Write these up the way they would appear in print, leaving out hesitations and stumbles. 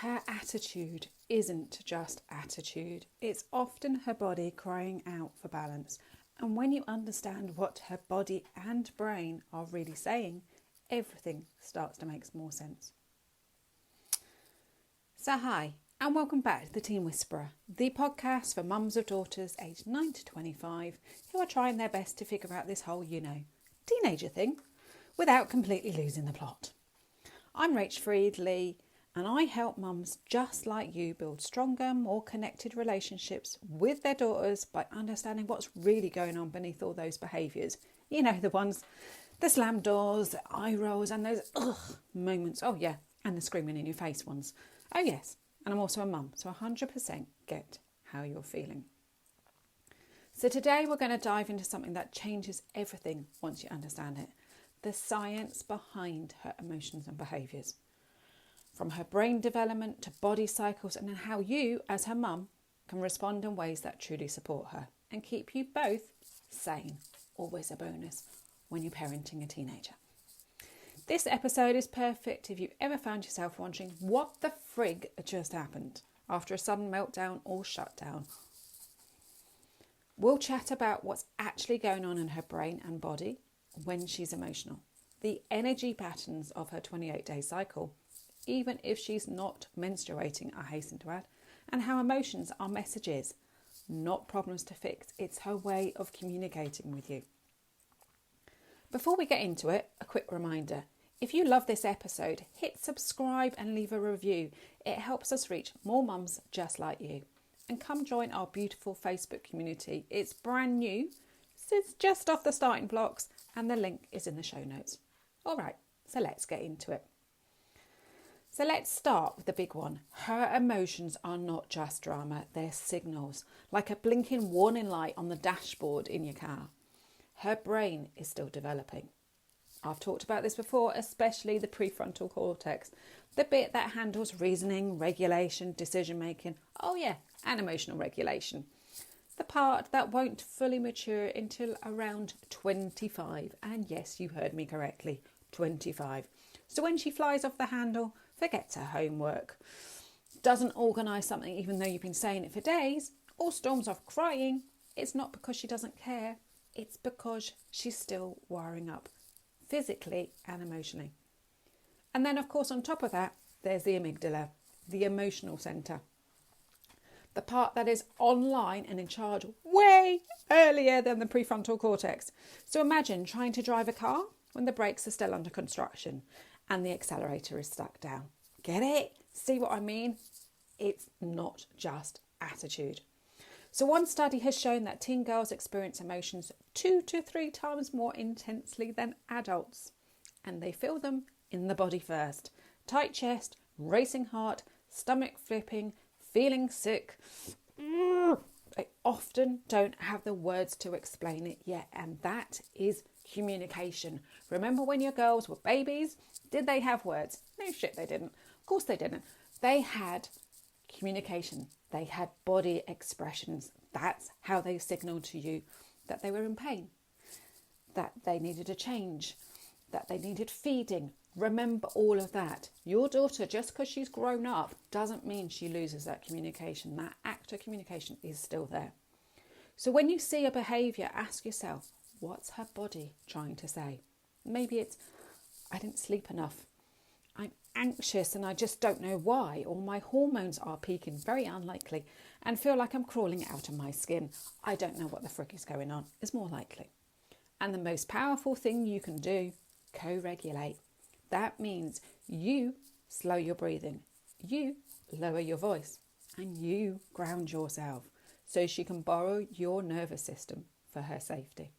Her attitude isn't just attitude. It's often her body crying out for balance. And when you understand what her body and brain are really saying, everything starts to make more sense. So hi, and welcome back to the Teen Whisperer, the podcast for mums of daughters aged 9 to 25 who are trying their best to figure out this whole, teenager thing without completely losing the plot. I'm Rach Friedley, and I help mums just like you build stronger, more connected relationships with their daughters by understanding what's really going on beneath all those behaviours. You know, the ones, the slam doors, the eye rolls, and those moments. Oh yeah, and the screaming in your face ones. Oh yes, and I'm also a mum, so 100% get how you're feeling. So today we're going to dive into something that changes everything once you understand it. The science behind her emotions and behaviours. From her brain development to body cycles, and then how you, as her mum, can respond in ways that truly support her and keep you both sane. Always a bonus when you're parenting a teenager. This episode is perfect if you ever found yourself wondering what the frig just happened after a sudden meltdown or shutdown. We'll chat about what's actually going on in her brain and body when she's emotional, the energy patterns of her 28-day cycle, even if she's not menstruating, I hasten to add, and how emotions are messages, not problems to fix. It's her way of communicating with you. Before we get into it, a quick reminder. If you love this episode, hit subscribe and leave a review. It helps us reach more mums just like you. And come join our beautiful Facebook community. It's brand new, so it's just off the starting blocks, and the link is in the show notes. All right, so let's get into it. So let's start with the big one. Her emotions are not just drama, they're signals, like a blinking warning light on the dashboard in your car. Her brain is still developing. I've talked about this before, especially the prefrontal cortex, the bit that handles reasoning, regulation, decision-making, and emotional regulation. The part that won't fully mature until around 25. And yes, you heard me correctly, 25. So when she flies off the handle, forgets her homework, doesn't organise something even though you've been saying it for days, or storms off crying, it's not because she doesn't care, it's because she's still wiring up, physically and emotionally. And then, of course, on top of that, there's the amygdala, the emotional centre. The part that is online and in charge way earlier than the prefrontal cortex. So imagine trying to drive a car when the brakes are still under construction and the accelerator is stuck down. Get it? See what I mean? It's not just attitude. So one study has shown that teen girls experience emotions 2 to 3 times more intensely than adults. And they feel them in the body first. Tight chest, racing heart, stomach flipping, feeling sick. They often don't have the words to explain it yet. And that is communication. Remember when your girls were babies? Did they have words? No shit, they didn't. Of course they didn't. They had communication. They had body expressions. That's how they signaled to you that they were in pain, that they needed a change, that they needed feeding. Remember all of that. Your daughter, just because she's grown up, doesn't mean she loses that communication. That act of communication is still there. So when you see a behaviour, ask yourself, what's her body trying to say? Maybe it's, I didn't sleep enough. I'm anxious and I just don't know why. Or my hormones are peaking, very unlikely, and feel like I'm crawling out of my skin. I don't know what the frick is going on. It's more likely. And the most powerful thing you can do, co-regulate. That means you slow your breathing, you lower your voice, and you ground yourself so she can borrow your nervous system for her safety.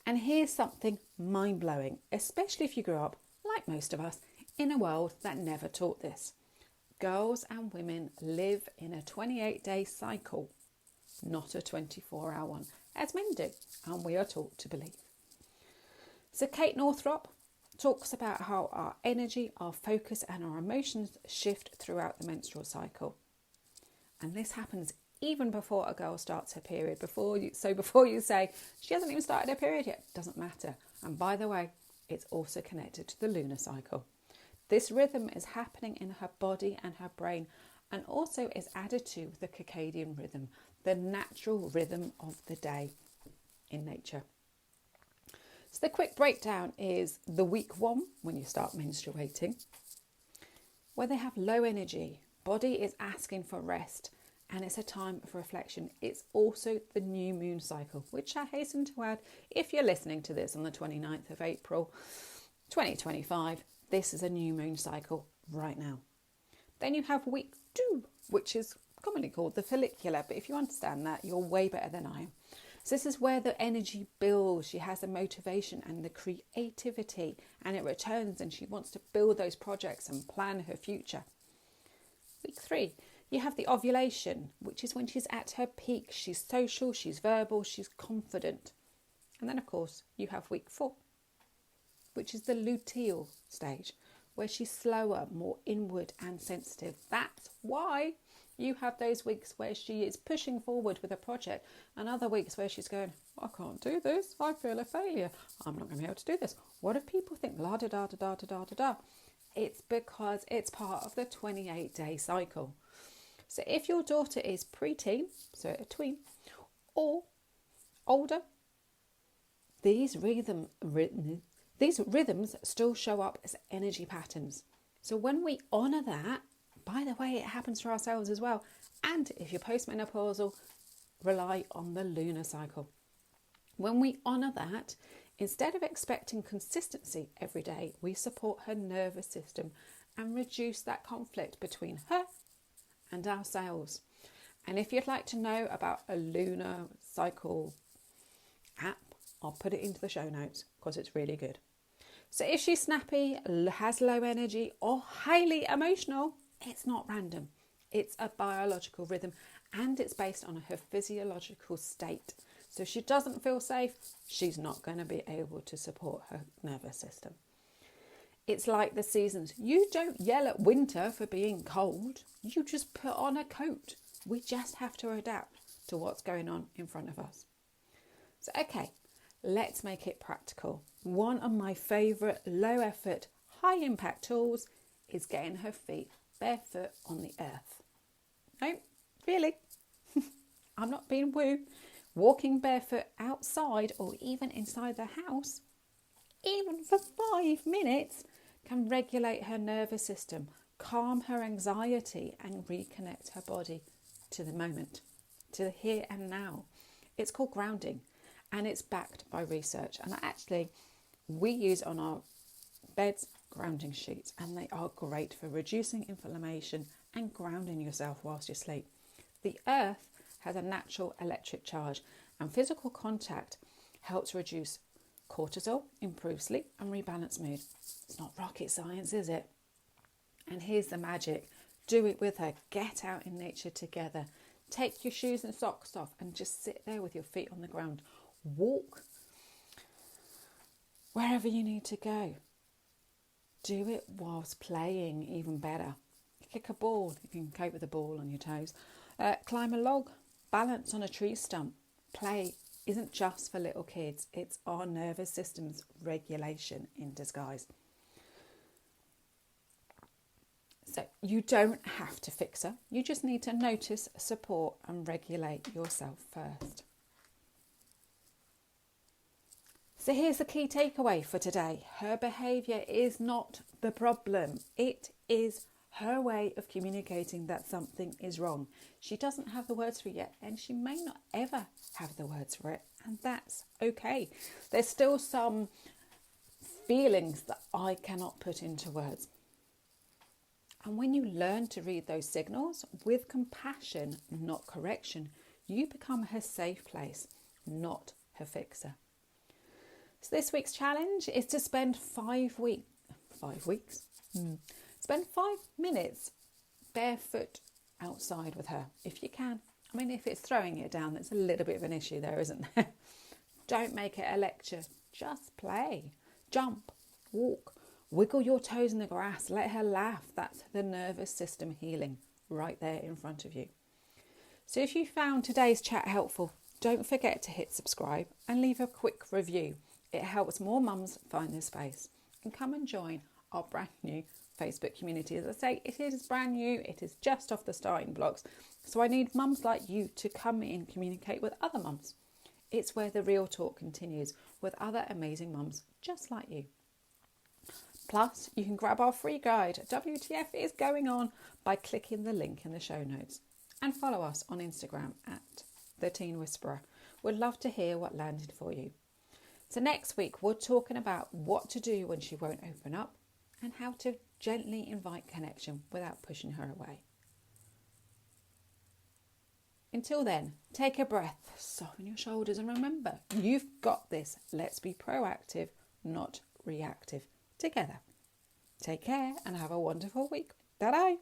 And here's something mind-blowing, especially if you grew up, like most of us, in a world that never taught this. Girls and women live in a 28-day cycle, not a 24-hour one, as men do, and we are taught to believe. So Kate Northrop talks about how our energy, our focus and our emotions shift throughout the menstrual cycle. And this happens even before a girl starts her period. Before you say, she hasn't even started her period yet, doesn't matter. And by the way, it's also connected to the lunar cycle. This rhythm is happening in her body and her brain, and also is added to the circadian rhythm, the natural rhythm of the day in nature. So the quick breakdown is the week 1, when you start menstruating, where they have low energy, body is asking for rest, and it's a time for reflection. It's also the new moon cycle, which I hasten to add, if you're listening to this on the 29th of April 2025, this is a new moon cycle right now. Then you have week 2, which is commonly called the follicular, but if you understand that, you're way better than I am. So this is where the energy builds. She has the motivation and the creativity, and it returns, and she wants to build those projects and plan her future. Week 3, you have the ovulation, which is when she's at her peak. She's social, she's verbal, she's confident. And then, of course, you have week 4, which is the luteal stage, where she's slower, more inward and sensitive. That's why you have those weeks where she is pushing forward with a project, and other weeks where she's going, I can't do this, I feel a failure, I'm not going to be able to do this. What do people think? La da da da da da da da da. It's because it's part of the 28-day cycle. So if your daughter is preteen, so a tween, or older, these rhythms still show up as energy patterns. So when we honour that, by the way, it happens for ourselves as well. And if you're postmenopausal, rely on the lunar cycle. When we honour that, instead of expecting consistency every day, we support her nervous system and reduce that conflict between her and ourselves. And if you'd like to know about a lunar cycle app, I'll put it into the show notes because it's really good. So if she's snappy, has low energy, or highly emotional, it's not random. It's a biological rhythm, and it's based on her physiological state. So if she doesn't feel safe, she's not going to be able to support her nervous system. It's like the seasons. You don't yell at winter for being cold. You just put on a coat. We just have to adapt to what's going on in front of us. So, okay, let's make it practical. One of my favourite low effort, high impact tools is getting her feet barefoot on the earth. No, really. I'm not being woo. Walking barefoot outside or even inside the house, even for 5 minutes, can regulate her nervous system, calm her anxiety, and reconnect her body to the moment, to the here and now. It's called grounding, and it's backed by research. And actually, we use on our beds grounding sheets, and they are great for reducing inflammation and grounding yourself whilst you sleep. The earth has a natural electric charge, and physical contact helps reduce cortisol, improve sleep, and rebalance mood. It's not rocket science, is it? And here's the magic. Do it with her. Get out in nature together. Take your shoes and socks off and just sit there with your feet on the ground. Walk wherever you need to go. Do it whilst playing, even better. Kick a ball if you can cope with a ball on your toes. Climb a log. Balance on a tree stump. Play isn't just for little kids. It's our nervous system's regulation in disguise. So you don't have to fix her. You just need to notice, support and regulate yourself first. So here's the key takeaway for today. Her behaviour is not the problem. It is her way of communicating that something is wrong. She doesn't have the words for it yet, and she may not ever have the words for it, and that's okay. There's still some feelings that I cannot put into words. And when you learn to read those signals with compassion, not correction, you become her safe place, not her fixer. So this week's challenge is to spend 5 weeks. Spend 5 minutes barefoot outside with her, if you can. I mean, if it's throwing it down, that's a little bit of an issue there, isn't there? Don't make it a lecture. Just play. Jump, walk, wiggle your toes in the grass. Let her laugh. That's the nervous system healing right there in front of you. So if you found today's chat helpful, don't forget to hit subscribe and leave a quick review. It helps more mums find this space. And come and join our brand new Facebook community. As I say, it is brand new, it is just off the starting blocks. So I need mums like you to come in, communicate with other mums. It's where the real talk continues with other amazing mums just like you. Plus, you can grab our free guide, WTF is Going On, by clicking the link in the show notes. And follow us on Instagram at The Teen Whisperer. We'd love to hear what landed for you. So next week, we're talking about what to do when she won't open up and how to gently invite connection without pushing her away. Until then, take a breath, soften your shoulders, and remember, you've got this. Let's be proactive, not reactive, together. Take care and have a wonderful week. Bye-bye.